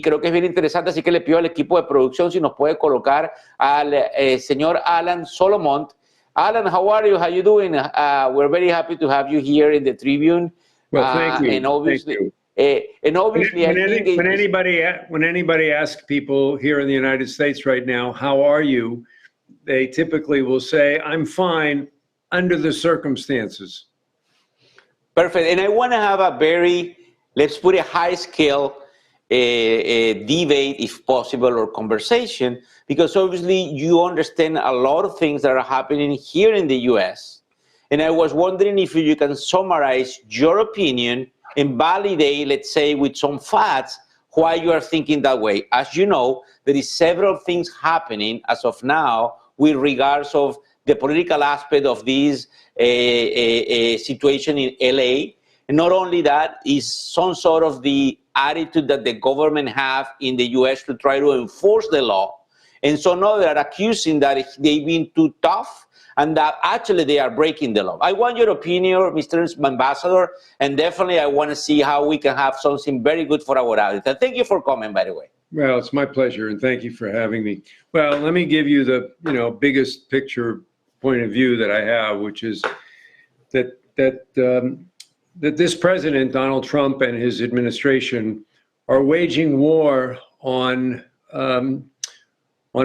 creo que es bien interesante, así que le pido al equipo de producción si nos puede colocar al señor Alan Solomont. Alan, how are you? How you doing? We're very happy to have you here in the Tribune. Well, thank you. And obviously, thank you. And obviously, when anybody asks people here in the United States right now, how are you? They typically will say, I'm fine under the circumstances. Perfect. And I want to have a very, let's put a high scale debate, if possible, or conversation, because obviously you understand a lot of things that are happening here in the US. And I was wondering if you can summarize your opinion and validate, let's say, with some facts, why you are thinking that way. As you know, there is several things happening as of now with regards of the political aspect of this situation in LA. And not only that, is some sort of the attitude that the government have in the US to try to enforce the law. And so now they are accusing that they've been too tough and that actually they are breaking the law. I want your opinion, Mr. Ambassador, and definitely I want to see how we can have something very good for our audience. And thank you for coming, by the way. Well, it's my pleasure, and thank you for having me. Well, let me give you the biggest picture point of view that I have, which is that this president, Donald Trump, and his administration are waging war on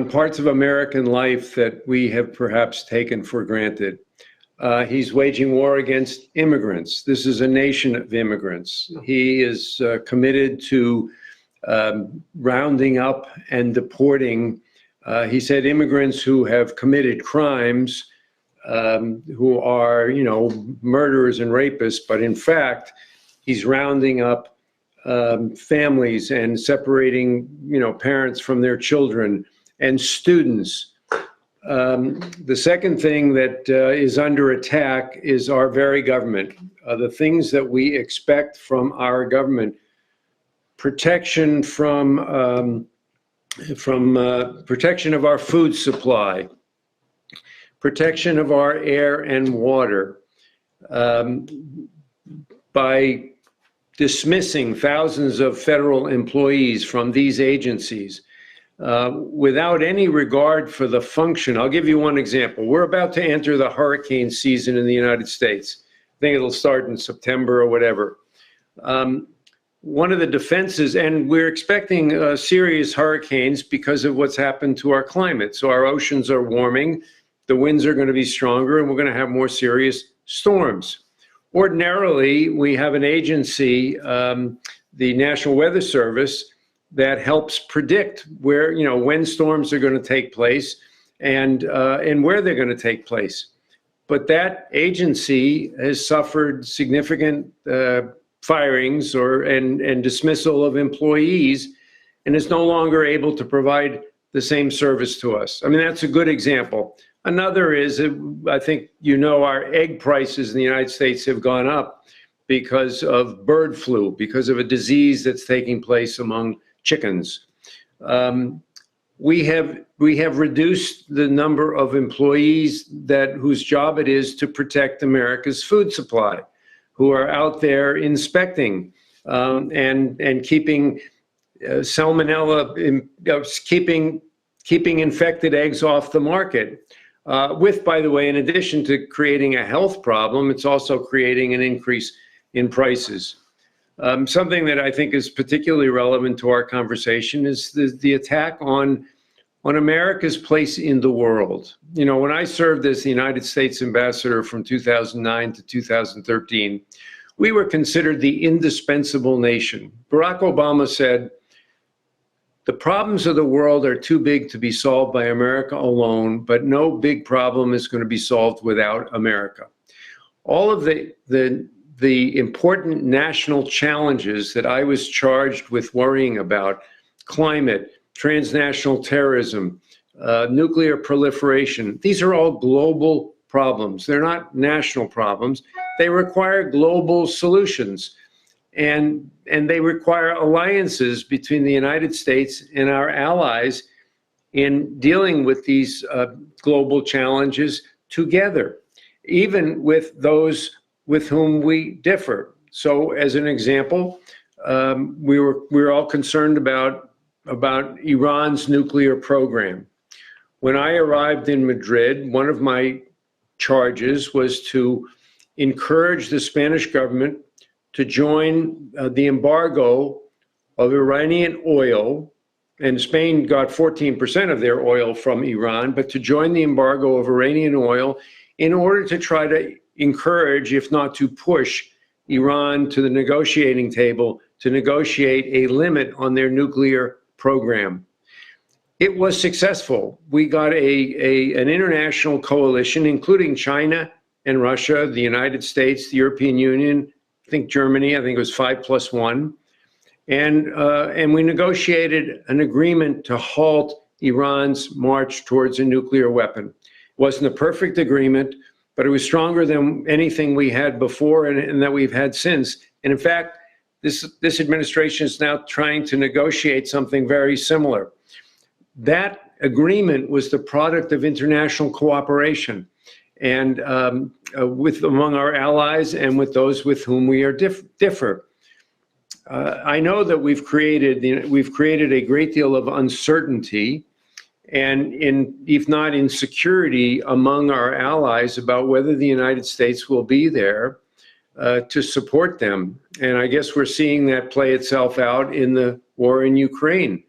parts of American life that we have perhaps taken for granted. He's waging war against immigrants. This is a nation of immigrants. He is committed to rounding up and deporting, he said, immigrants who have committed crimes, who are, murderers and rapists, but in fact, he's rounding up families and separating, parents from their children and students. The second thing that is under attack is our very government. The things that we expect from our government: protection from protection of our food supply, protection of our air and water, by dismissing thousands of federal employees from these agencies without any regard for the function. I'll give you one example. We're about to enter the hurricane season in the United States. I think it'll start in September or whatever. One of the defenses, and we're expecting serious hurricanes because of what's happened to our climate. So our oceans are warming, the winds are going to be stronger, and we're going to have more serious storms. Ordinarily, we have an agency, the National Weather Service, that helps predict where, when storms are going to take place and where they're going to take place. But that agency has suffered significant firings and dismissal of employees, and is no longer able to provide the same service to us. I mean, that's a good example. Another is, I think our egg prices in the United States have gone up because of bird flu, because of a disease that's taking place among chickens. We have reduced the number of employees whose job it is to protect America's food supply, who are out there inspecting and keeping salmonella, keeping infected eggs off the market. By the way, in addition to creating a health problem, it's also creating an increase in prices. Something that I think is particularly relevant to our conversation is the attack on America's place in the world. When I served as the United States ambassador from 2009 to 2013, we were considered the indispensable nation. Barack Obama said, "The problems of the world are too big to be solved by America alone, but no big problem is going to be solved without America." All of the important national challenges that I was charged with worrying about, climate, transnational terrorism, nuclear proliferation, these are all global problems. They're not national problems. They require global solutions. And they require alliances between the United States and our allies in dealing with these global challenges together, even with those with whom we differ. So as an example, we were all concerned about Iran's nuclear program. When I arrived in Madrid, one of my charges was to encourage the Spanish government to join the embargo of Iranian oil, and Spain got 14% of their oil from Iran, but to join the embargo of Iranian oil in order to try to encourage, if not to push, Iran to the negotiating table to negotiate a limit on their nuclear program. It was successful. We got an international coalition, including China and Russia, the United States, the European Union, I think Germany, I think it was 5+1. And we negotiated an agreement to halt Iran's march towards a nuclear weapon. It wasn't a perfect agreement, but it was stronger than anything we had before and that we've had since. And in fact, this administration is now trying to negotiate something very similar. That agreement was the product of international cooperation, and with among our allies and with those with whom we are differ. I know that we've created a great deal of uncertainty, and if not insecurity, among our allies about whether the United States will be there to support them. And I guess we're seeing that play itself out in the war in Ukraine.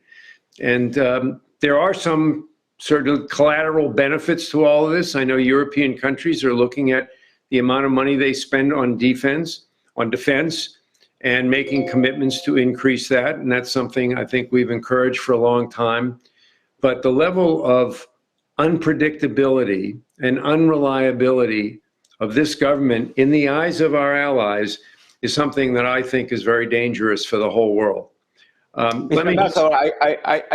And there are some sort of collateral benefits to all of this. I know European countries are looking at the amount of money they spend on defense, and making commitments to increase that. And that's something I think we've encouraged for a long time. But the level of unpredictability and unreliability of this government in the eyes of our allies is something that I think is very dangerous for the whole world. I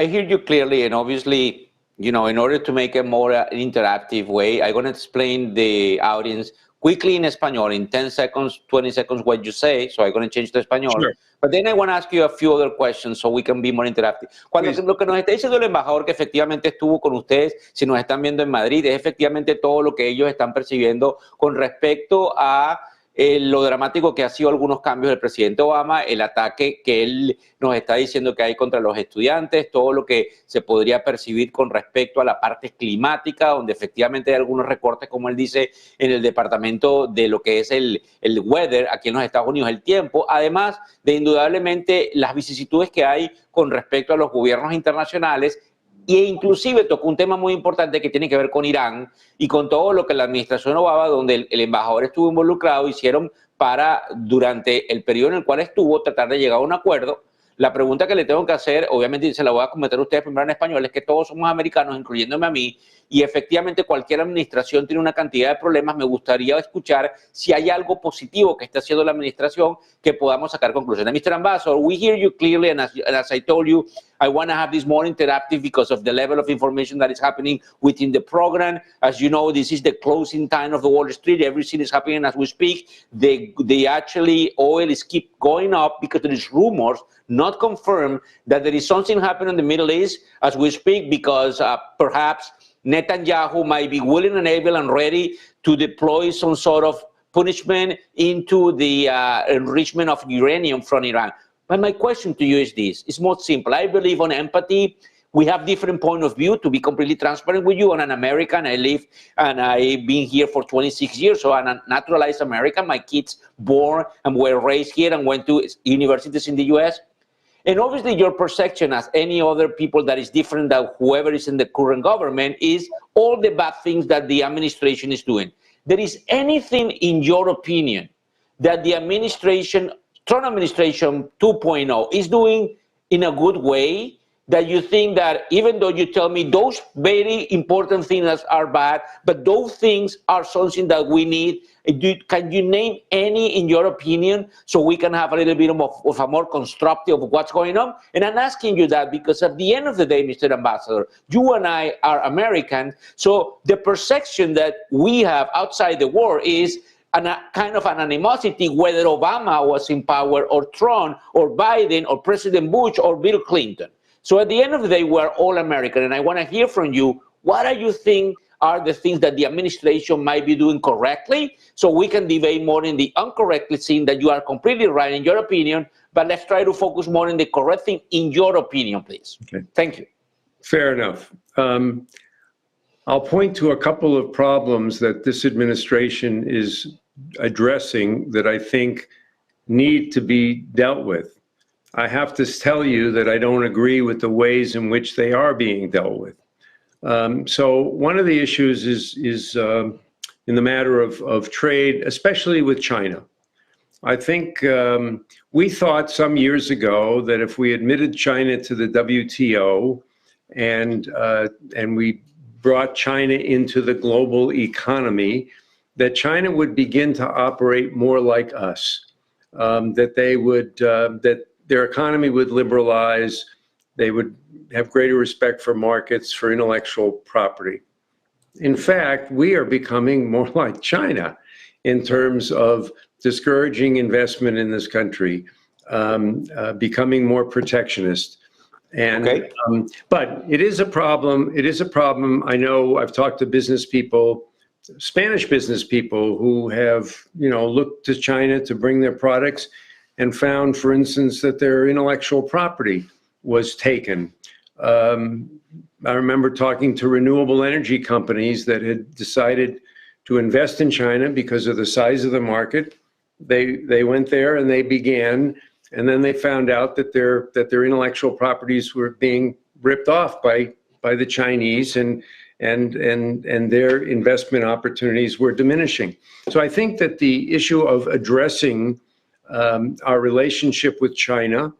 hear you clearly, and obviously, you know, in order to make a more interactive way, I'm going to explain the audience quickly in Espanol, in 10 seconds, 20 seconds, what you say. So I'm going to change to Espanol. Sure. But then I want to ask you a few other questions so we can be more interactive. Lo que nos está diciendo el embajador que efectivamente estuvo con ustedes, si nos están viendo en Madrid, es efectivamente todo lo que ellos están percibiendo con respecto a lo dramático que ha sido algunos cambios del presidente Obama, el ataque que él nos está diciendo que hay contra los estudiantes, todo lo que se podría percibir con respecto a la parte climática, donde efectivamente hay algunos recortes, como él dice, en el departamento de lo que es el weather aquí en los Estados Unidos, el tiempo, además de indudablemente las vicisitudes que hay con respecto a los gobiernos internacionales. E inclusive tocó un tema muy importante que tiene que ver con Irán y con todo lo que la administración Obama, donde el embajador estuvo involucrado, hicieron para, durante el periodo en el cual estuvo, tratar de llegar a un acuerdo. La pregunta que le tengo que hacer, obviamente se la voy a cometer a ustedes primero en español, es que todos somos americanos, incluyéndome a mí, y efectivamente cualquier administración tiene una cantidad de problemas. Me gustaría escuchar si hay algo positivo que está haciendo la administración que podamos sacar conclusiones. Mr. Ambassador, we hear you clearly, and as I told you, I want to have this more interactive because of the level of information that is happening within the program. As you know, this is the closing time of the Wall Street. Everything is happening as we speak. The actually oil is keep going up because there is rumors, not confirmed, that there is something happening in the Middle East as we speak, because perhaps Netanyahu might be willing and able and ready to deploy some sort of punishment into the enrichment of uranium from Iran. But my question to you is this. It's more simple. I believe on empathy. We have different point of view. To be completely transparent with you, I'm an American. I live and I've been here for 26 years, so I'm a naturalized American. My kids born and were raised here and went to universities in the US. And obviously your perception, as any other people that is different than whoever is in the current government, is all the bad things that the administration is doing. There is anything, in your opinion, that the administration, Trump administration 2.0, is doing in a good way, that you think that even though you tell me those very important things are bad, but those things are something that we need? Can you name any, in your opinion, so we can have a little bit of a more constructive of what's going on? And I'm asking you that because at the end of the day, Mr. Ambassador, you and I are American, so the perception that we have outside the world is a kind of an animosity, whether Obama was in power, or Trump, or Biden, or President Bush, or Bill Clinton. So at the end of the day, we're all American, and I want to hear from you, what do you think are the things that the administration might be doing correctly, so we can debate more in the incorrectly thing that you are completely right in your opinion, but let's try to focus more on the correct thing in your opinion, please. Okay. Thank you. Fair enough. I'll point to a couple of problems that this administration is addressing that I think need to be dealt with. I have to tell you that I don't agree with the ways in which they are being dealt with. So one of the issues is in the matter of trade, especially with China. I think we thought some years ago that if we admitted China to the WTO and we brought China into the global economy, that China would begin to operate more like us, that their economy would liberalize, they would have greater respect for markets, for intellectual property. In fact, we are becoming more like China in terms of discouraging investment in this country, becoming more protectionist. And, okay. But it is a problem. It is a problem. I know I've talked to business people, Spanish business people who have, looked to China to bring their products and found, for instance, that their intellectual property was taken. I remember talking to renewable energy companies that had decided to invest in China because of the size of the market. They went there and they began, and then they found out that their intellectual properties were being ripped off by the Chinese, and their investment opportunities were diminishing. So I think that the issue of addressing our relationship with China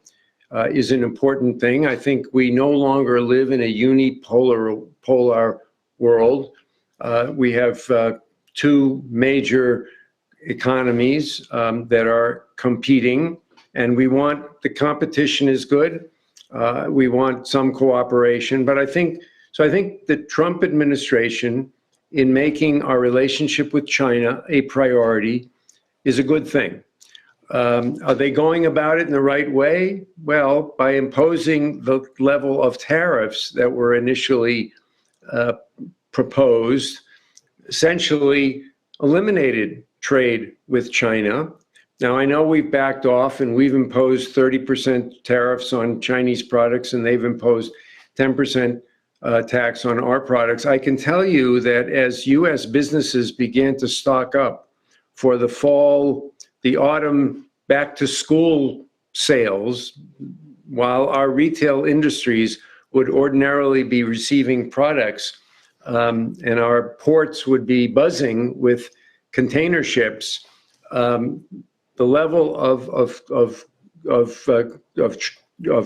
is an important thing. I think we no longer live in a unipolar world. We have two major economies that are competing, and we want the competition is good. We want some cooperation, but I think the Trump administration, in making our relationship with China a priority, is a good thing. Are they going about it in the right way? Well, by imposing the level of tariffs that were initially proposed, essentially eliminated trade with China. Now, I know we've backed off and we've imposed 30% tariffs on Chinese products, and they've imposed 10% tax on our products. I can tell you that as U.S. businesses began to stock up for the fall, the autumn, back to school sales, while our retail industries would ordinarily be receiving products, and our ports would be buzzing with container ships, the level of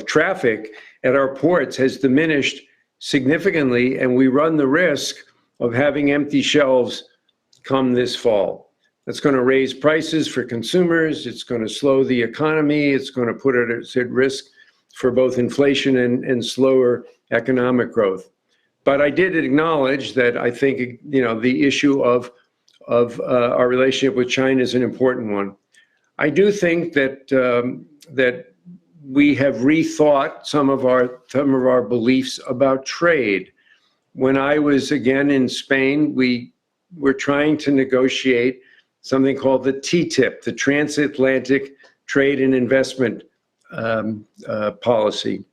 traffic at our ports has diminished significantly, and we run the risk of having empty shelves come this fall. That's going to raise prices for consumers. It's going to slow the economy. It's going to put us at risk for both inflation and slower economic growth. But I did acknowledge that I think, the issue of our relationship with China is an important one. I do think that that we have rethought some of our beliefs about trade. When I was again in Spain, we were trying to negotiate something called the TTIP, the Transatlantic Trade and Investment Policy,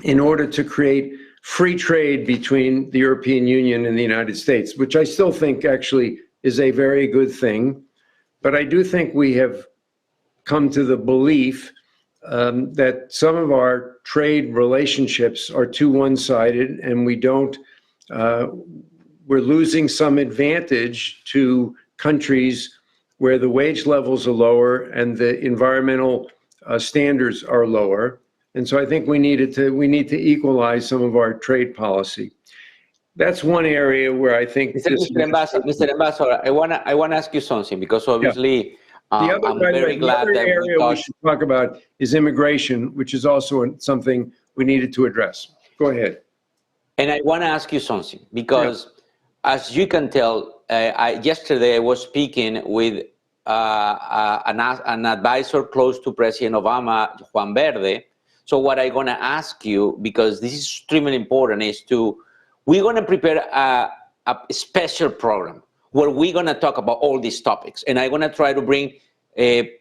in order to create free trade between the European Union and the United States, which I still think actually is a very good thing. But I do think we have come to the belief that some of our trade relationships are too one-sided, and we're losing some advantage to countries where the wage levels are lower and the environmental standards are lower. And so I think we need to equalize some of our trade policy. That's one area where I think Mr. Ambassador, I want to ask you something, because obviously I'm very glad that we should talk about is immigration, which is also something we needed to address. Go ahead. And I want to ask you something, because as you can tell, yesterday I was speaking with an advisor close to President Obama, Juan Verde. So what I'm going to ask you, because this is extremely important, is we're going to prepare a special program where we're going to talk about all these topics. And I'm going to try to bring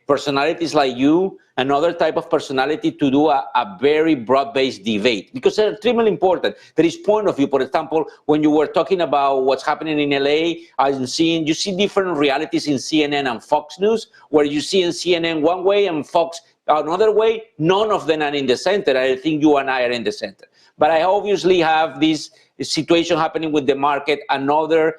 personalities like you, another type of personality, to do a very broad-based debate, because they're extremely important. There is point of view. For example, when you were talking about what's happening in LA, you see different realities in CNN and Fox News, where you see in CNN one way and Fox another way. None of them are in the center. I think you and I are in the center. But I obviously have this situation happening with the market and other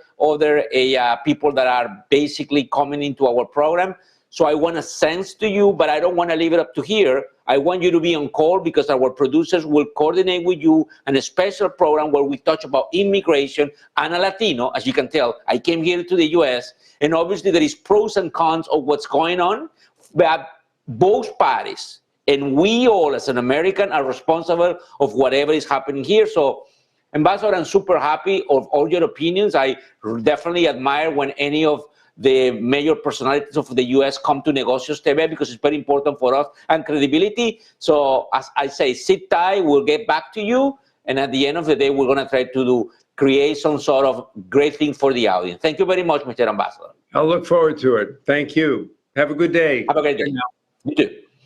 people that are basically coming into our program. So I want to send to you, but I don't want to leave it up to here. I want you to be on call, because our producers will coordinate with you on a special program where we touch about immigration. And a Latino, as you can tell, I came here to the US, and obviously there is pros and cons of what's going on, but both parties and we all as an American are responsible of whatever is happening here. So, Ambassador, I'm super happy of all your opinions. I definitely admire when any of the major personalities of the U.S. come to Negocios TV, because it's very important for us and credibility. So as I say, sit tight, we'll get back to you. And at the end of the day, we're going to try to create some sort of great thing for the audience. Thank you very much, Mr. Ambassador. I'll look forward to it. Thank you. Have a good day. Have a great day. You too.